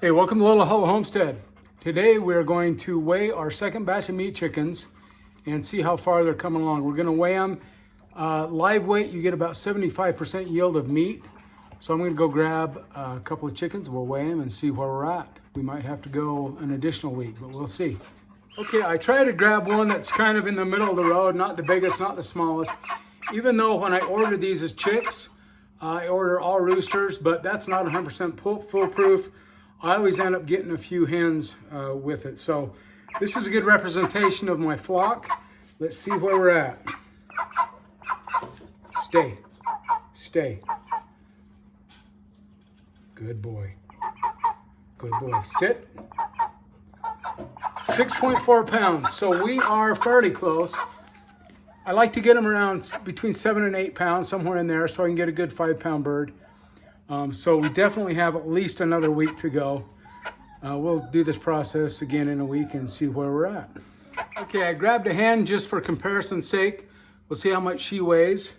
Hey, welcome to Little Hollow Homestead. Today we're going to weigh our second batch of meat chickens and see how far they're coming along. We're going to weigh them. Live weight, you get about 75% yield of meat. So I'm going to go grab a couple of chickens. We'll weigh them and see where we're at. We might have to go an additional week, but we'll see. Okay, I try to grab one that's kind of in the middle of the road, not the biggest, not the smallest. Even though when I ordered these as chicks, I order all roosters, but that's not 100% foolproof. I always end up getting a few hens with it. So this is a good representation of my flock. Let's see where we're at. Stay, stay. Good boy, good boy. Sit. 6.4 pounds, so we are fairly close. I like to get them around between 7 and 8 pounds, somewhere in there, so I can get a good 5-pound bird. So we definitely have at least another week to go. We'll do this process again in a week and see where we're at. Okay, I grabbed a hen just for comparison's sake. We'll see how much she weighs.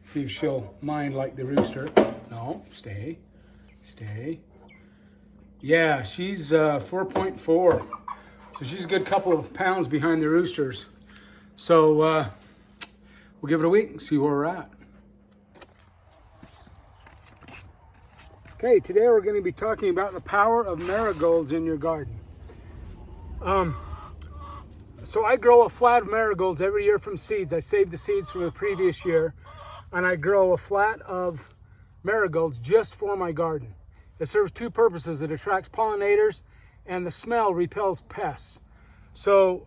See if she'll mind like the rooster. No, stay, stay. Yeah, she's 4.4. So she's a good couple of pounds behind the roosters. So we'll give it a week and see where we're at. Okay, today we're going to be talking about the power of marigolds in your garden. So I grow a flat of marigolds every year from seeds. I save the seeds from the previous year, and I grow a flat of marigolds just for my garden. It serves two purposes. It attracts pollinators, and the smell repels pests. So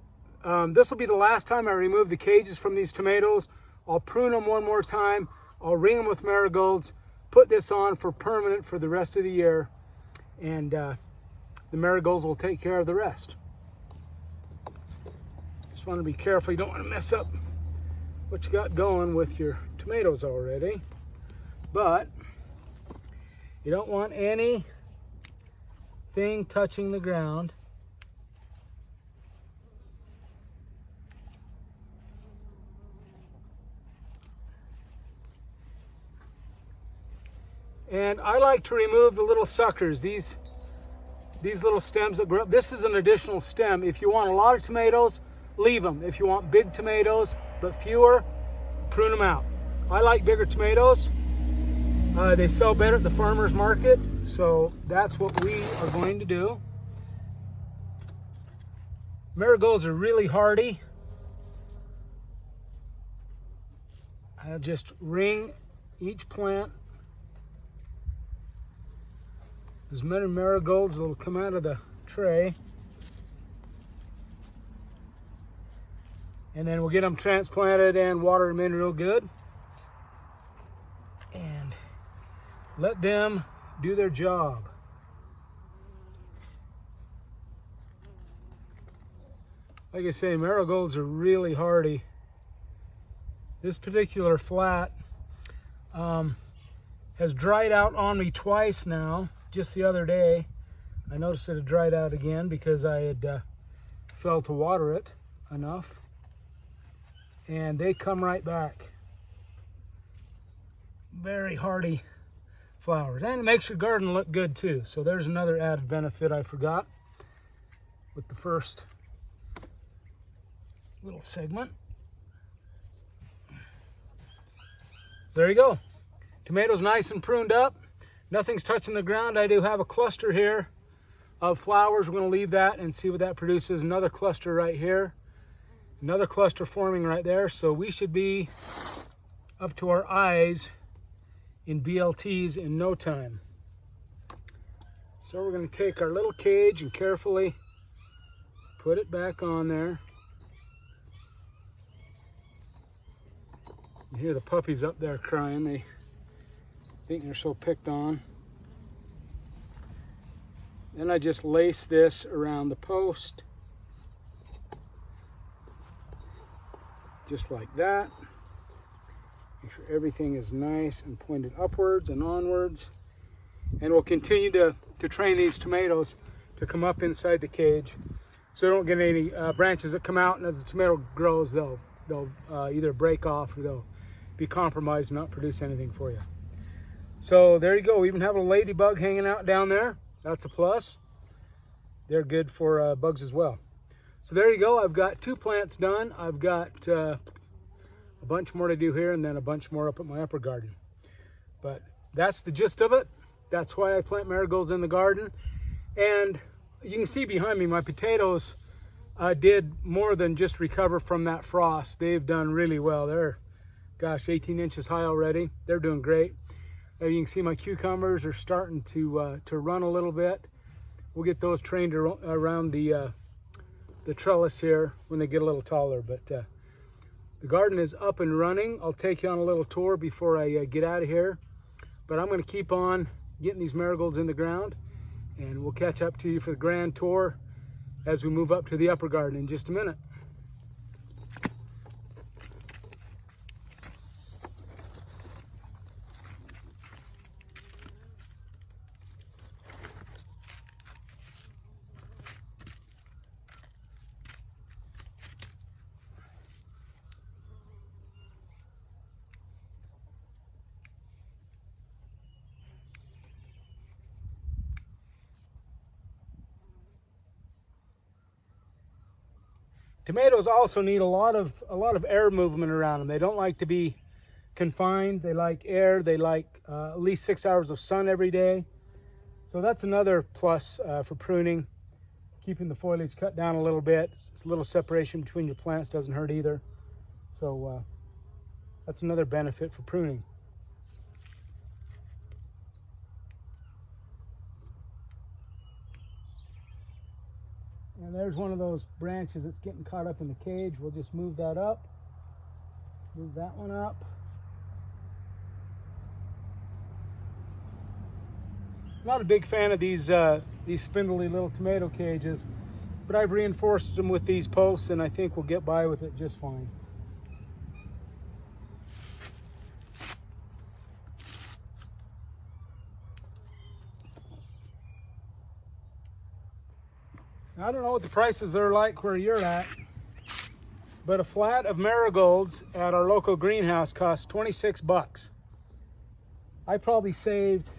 this will be the last time I remove the cages from these tomatoes. I'll prune them one more time. I'll ring them with marigolds. Put this on for permanent for the rest of the year, and the marigolds will take care of the rest. Just want to be careful. You don't want to mess up what you got going with your tomatoes already, but you don't want anything touching the ground. And I like to remove the little suckers, these little stems that grow up. This is an additional stem. If you want a lot of tomatoes, leave them. If you want big tomatoes, but fewer, prune them out. I like bigger tomatoes. They sell better at the farmer's market, so that's what we are going to do. Marigolds are really hardy. I'll just ring each plant. There's many marigolds that will come out of the tray. And then we'll get them transplanted and water them in real good. And let them do their job. Like I say, marigolds are really hardy. This particular flat has dried out on me twice now. Just the other day, I noticed it had dried out again because I had failed to water it enough. And they come right back. Very hardy flowers. And it makes your garden look good too. So there's another added benefit I forgot with the first little segment. There you go. Tomatoes nice and pruned up. Nothing's touching the ground. I do have a cluster here of flowers. We're going to leave that and see what that produces. Another cluster right here. Another cluster forming right there. So we should be up to our eyes in BLTs in no time. So we're going to take our little cage and carefully put it back on there. You hear the puppies up there crying. They think they're so picked on. Then I just lace this around the post. Just like that. Make sure everything is nice and pointed upwards and onwards. And we'll continue to train these tomatoes to come up inside the cage so they don't get any branches that come out, and as the tomato grows, they'll either break off or they'll be compromised and not produce anything for you. So there you go. We even have a ladybug hanging out down there. That's a plus. They're good for bugs as well. So there you go. I've got 2 plants done. I've got a bunch more to do here and then a bunch more up at my upper garden. But that's the gist of it. That's why I plant marigolds in the garden. And you can see behind me, my potatoes did more than just recover from that frost. They've done really well. They're, gosh, 18 inches high already. They're doing great. You can see my cucumbers are starting to run a little bit. We'll get those trained around the trellis here when they get a little taller. But the garden is up and running. I'll take you on a little tour before I get out of here. But I'm going to keep on getting these marigolds in the ground, and we'll catch up to you for the grand tour as we move up to the upper garden in just a minute. Tomatoes also need a lot of air movement around them. They don't like to be confined. They like air. They like at least 6 hours of sun every day. So that's another plus for pruning. Keeping the foliage cut down a little bit. It's a little separation between your plants doesn't hurt either. So that's another benefit for pruning. And there's one of those branches that's getting caught up in the cage. We'll just move that up. Move that one up. Not a big fan of these spindly little tomato cages, but I've reinforced them with these posts, and I think we'll get by with it just fine. I don't know what the prices are like where you're at, but a flat of marigolds at our local greenhouse costs 26 bucks. I probably saved,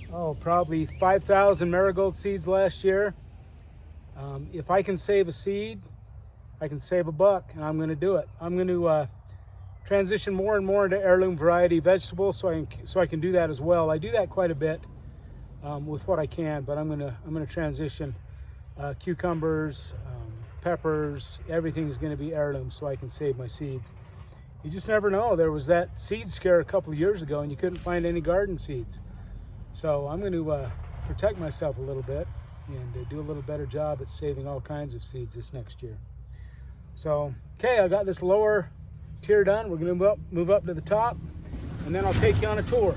probably 5,000 marigold seeds last year. If I can save a seed, I can save a buck, and I'm going to do it. I'm going to transition more and more into heirloom variety vegetables, so I can do that as well. I do that quite a bit. With what I can, but I'm gonna transition cucumbers, peppers, everything is gonna be heirloom so I can save my seeds. You just never know. There was that seed scare a couple of years ago and you couldn't find any garden seeds. So I'm going to protect myself a little bit and do a little better job at saving all kinds of seeds this next year. So, okay, I got this lower tier done. We're gonna move up to the top, and then I'll take you on a tour.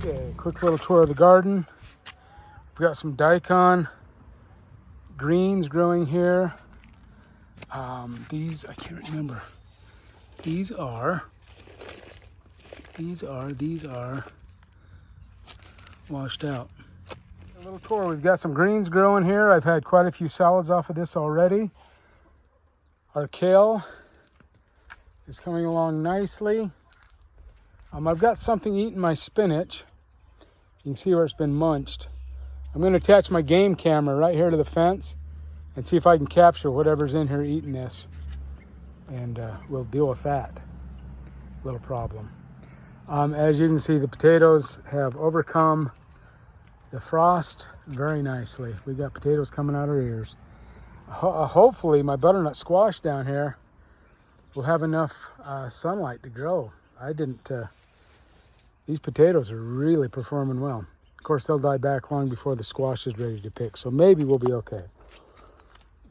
Okay, quick little tour of the garden. We've got some daikon greens growing here. These, I can't remember. These are washed out. A little tour. We've got some greens growing here. I've had quite a few salads off of this already. Our kale is coming along nicely. I've got something eating my spinach. You can see where it's been munched. I'm going to attach my game camera right here to the fence and see if I can capture whatever's in here eating this. And we'll deal with that little problem. As you can see, the potatoes have overcome the frost very nicely. We got potatoes coming out of our ears. Hopefully my butternut squash down here will have enough sunlight to grow. These potatoes are really performing well. Of course, they'll die back long before the squash is ready to pick, so maybe we'll be okay.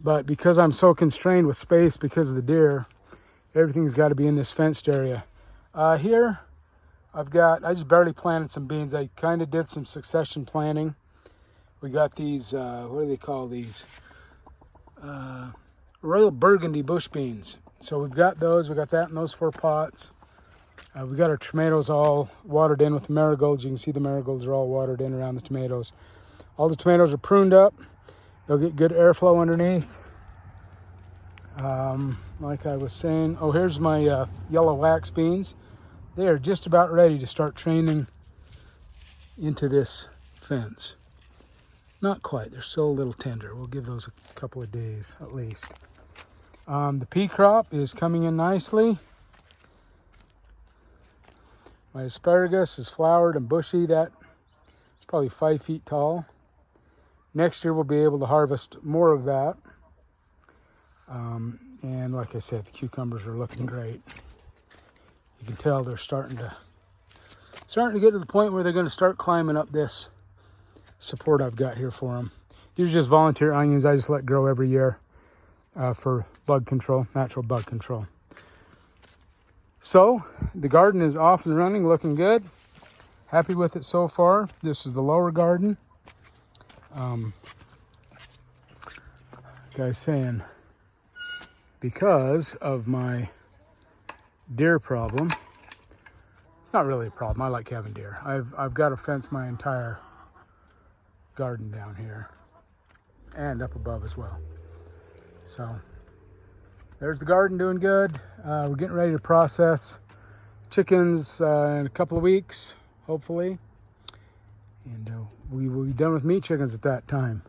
But because I'm so constrained with space because of the deer, everything's got to be in this fenced area. Here, I just barely planted some beans. I kind of did some succession planting. We got these, what do they call these? Royal Burgundy bush beans. So we've got those. We got that in those 4 pots. We got our tomatoes all watered in with the marigolds. You can see the marigolds are all watered in around the tomatoes. All the tomatoes are pruned up. They'll get good airflow underneath. Like I was saying, here's my yellow wax beans. they are just about ready to start training into this fence. Not quite, they're still a little tender. We'll give those a couple of days at least. The pea crop is coming in nicely. My asparagus is flowered and bushy. That it's probably 5 feet tall. Next year we'll be able to harvest more of that. And like I said, the cucumbers are looking great. You can tell they're starting to get to the point where they're going to start climbing up this support I've got here for them. These are just volunteer onions I just let grow every year for bug control, natural bug control. So the garden is off and running, looking good. Happy with it so far. This is the lower garden. Guy's saying, because of my deer problem, it's not really a problem. I like having deer. I've got to fence my entire garden down here and up above as well. So there's the garden doing good. We're getting ready to process chickens in a couple of weeks, hopefully. And we will be done with meat chickens at that time.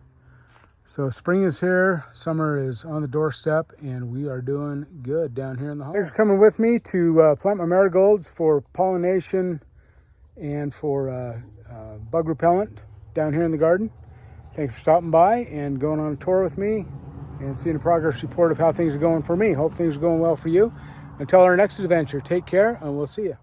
So spring is here, summer is on the doorstep, and we are doing good down here in the hall. Thanks for coming with me to plant my marigolds for pollination and for bug repellent down here in the garden. Thanks for stopping by and going on a tour with me and seeing a progress report of how things are going for me. Hope things are going well for you. Until our next adventure, take care, and we'll see you.